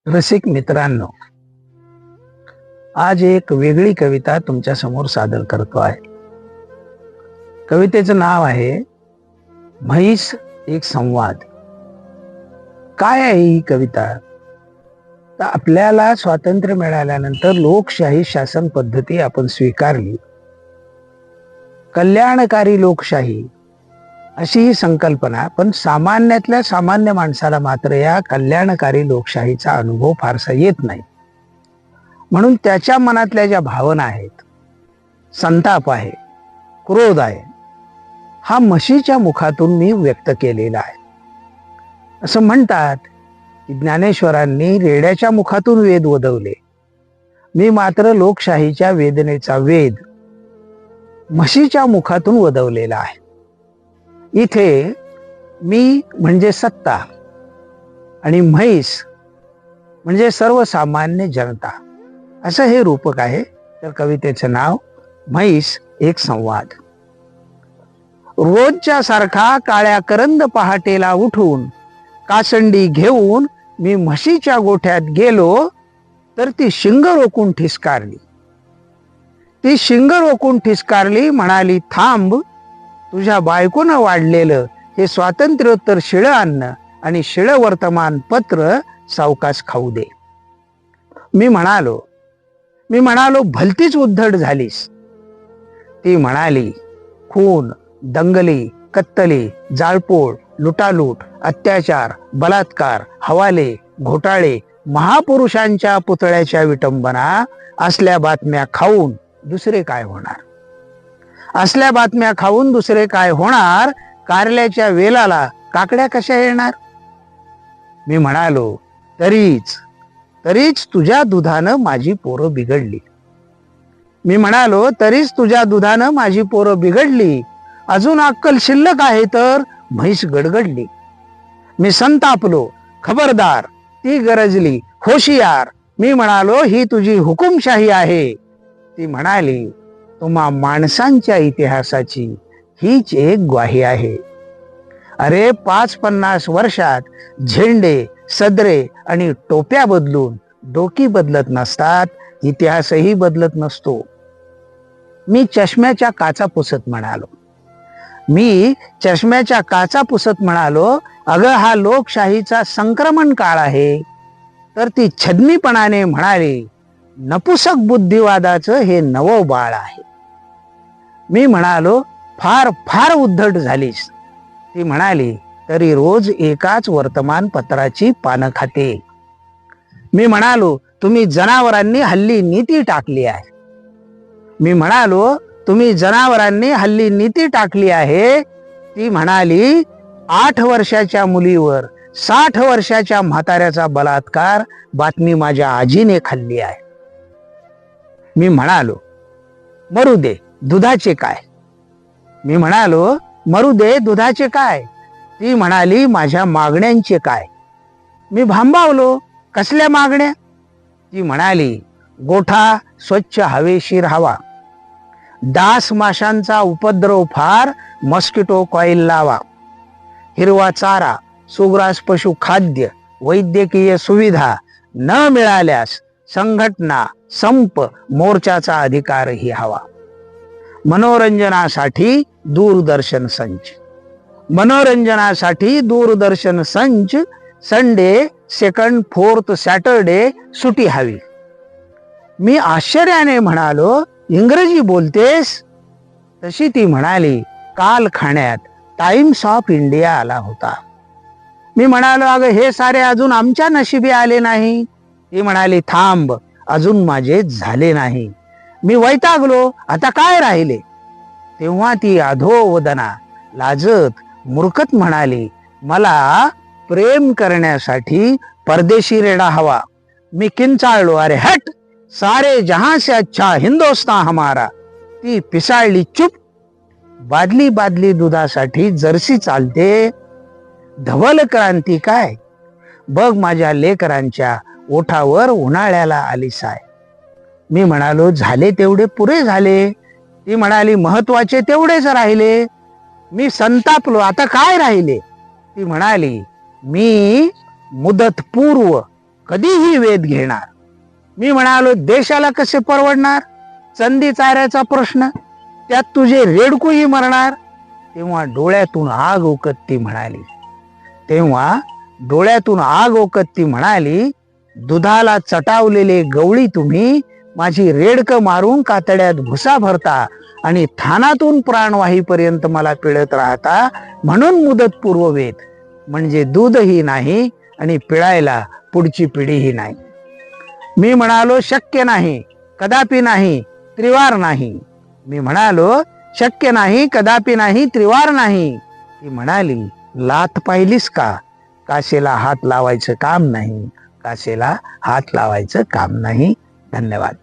रसिक मित्रांनो, आज एक वेगळी कविता तुमच्या समोर सादर करतो आहे. कवितेचं नाव आहे म्हैस एक संवाद. काय आहे ही कविता? तर आपल्याला स्वातंत्र्य मिळाल्यानंतर लोकशाही शासन पद्धती आपण स्वीकारली. कल्याणकारी लोकशाही अशी ही संकल्पना, पण सामान्यातल्या सामान्य माणसाला मात्र या कल्याणकारी लोकशाहीचा अनुभव फारसा येत नाही. म्हणून त्याच्या मनातल्या ज्या भावना आहेत, संताप आहे, क्रोध आहे, हा म्हशीच्या मुखातून मी व्यक्त केलेला आहे. असं म्हणतात की ज्ञानेश्वरांनी रेड्याच्या मुखातून वेद वदवले, मी मात्र लोकशाहीच्या वेदनेचा वेद म्हशीच्या मुखातून वदवलेला आहे. इथे मी म्हणजे सत्ता आणि म्हैस म्हणजे सर्वसामान्य जनता, असं हे रूपक आहे. तर कवितेचं नाव म्हैस एक संवाद. रोजच्या सारखा काळ्या करंद पहाटेला उठून कासंडी घेऊन मी म्हशीच्या गोठ्यात गेलो, तर ती शिंग रोखून ठिसकारली. ती शिंग रोखून ठिसकारली, म्हणाली, थांब, तुझ्या बायकोनं वाढलेलं हे स्वातंत्र्योत्तर शिळं अन्न आणि शिळं वर्तमानपत्र सावकाश खाऊ दे. मी म्हणालो भलतीच उद्धट झालीस. ती म्हणाली, खून, दंगली, कत्तली, जाळपोळ, लुटालूट, अत्याचार, बलात्कार, हवाले, घोटाळे, महापुरुषांच्या पुतळ्याच्या विटंबना असल्या बातम्या खाऊन दुसरे काय होणार? असल्या बातम्या खाऊन दुसरे काय होणार? कारल्याच्या वेलाला काकड्या कशा येणार? मी म्हणालो, तरीच तुझ्या दुधानं माझी पोरं बिघडली. मी म्हणालो, तरीच तुझ्या दुधानं माझी पोरं बिघडली. अजून अक्कल शिल्लक आहे तर म्हैस गडगडली. मी संतापलो, खबरदार. ती गरजली, होशियार. मी म्हणालो, ही तुझी हुकुमशाही आहे. ती म्हणाली, तुम्हा माणसांच्या इतिहासाची हीच एक ग्वाही आहे. अरे 50-50 वर्षात झेंडे, सदरे आणि टोप्या बदलून डोकी बदलत नसतात, इतिहासही बदलत नसतो. मी चष्म्याच्या काचा पुसत म्हणालो, अगं हा लोकशाहीचा संक्रमण काळ आहे. तर ती छद्मीपणाने म्हणाली, नपुसक बुद्धिवादाचं हे नवं बाळ आहे. मी म्हणालो, फार उद्धट झालीस. ती म्हणाली, तरी रोज एकाच वर्तमानपत्राची पानं खाते. मी म्हणालो, तुम्ही जनावरांनी हल्ली नीती टाकली आहे. ती म्हणाली, 8 वर्षाच्या मुलीवर 60 वर्षाच्या म्हाताऱ्याचा बलात्कार बातमी माझ्या आजीने खाल्ली आहे. मी म्हणालो, मरू दे दुधाचे काय? ती म्हणाली, माझ्या मागण्यांचे काय? मी भांबावलो, कसल्या मागण्या? ती म्हणाली, गोठा स्वच्छ हवेशीर हवा, डास माशांचा उपद्रव फार, मस्किटो कॉईल लावा, हिरवा चारा, सुग्रास पशु खाद्य, वैद्यकीय सुविधा न मिळाल्यास संघटना, संप, मोर्चाचा अधिकारही हवा. मनोरंजनासाठी दूरदर्शन संच, संडे, सेकंड, फोर्थ सॅटरडे सुटी हवी. मी आश्चर्याने म्हणालो, इंग्रजी बोलतेस? तशी ती म्हणाली, काल खाण्यात टाइम्स ऑफ इंडिया आला होता. मी म्हणालो, अगं हे सारे अजून आमच्या नशिबी आले नाही. ती म्हणाली, थांब, अजून माझे झाले नाही. मी वैतागलो, आता काय राहिले? तेव्हा ती अधोवदना लाजत मूर्खत म्हणाली, मला प्रेम करण्यासाठी परदेशी रेडा हवा. मी किंचाळलो, अरे हट, सारे जहां से अच्छा हिंदुस्तान हमारा. ती पिसाळली चुप. बादली दुधासाठी जर्सी चालते. धवल क्रांती काय? बघ माझ्या लेकरांच्या ओठावर उन्हाळ्याला आली साय. मी म्हणालो, झाले तेवढे पुरे झाले. ती म्हणाली, महत्वाचे तेवढेच राहिले. मी संतापलो, आता काय राहिले? ती म्हणाली, मी मुदतपूर्व कधीही वेध घेणार. मी म्हणालो देशाला कसे परवडणार, चंदी चाऱ्याचा प्रश्न, त्यात तुझे रेडकूही मरणार. तेव्हा डोळ्यातून आग ओकत ती म्हणाली, दुधाला चटावलेले गवळी तुम्ही माझी रेडक मारून कातड्यात भुसा भरता आणि थानातून प्राणवाहीपर्यंत मला पिळत राहता, म्हणून मुदतपूर्व वेध, म्हणजे दूधही नाही आणि पिळायला पुढची पिढीही नाही. मी म्हणालो शक्य नाही, कदापि नाही, त्रिवार नाही. त्रिवार नाही. ती म्हणाली, लाथ पाहिलीस का, काशेला हात लावायचं काम नाही. धन्यवाद.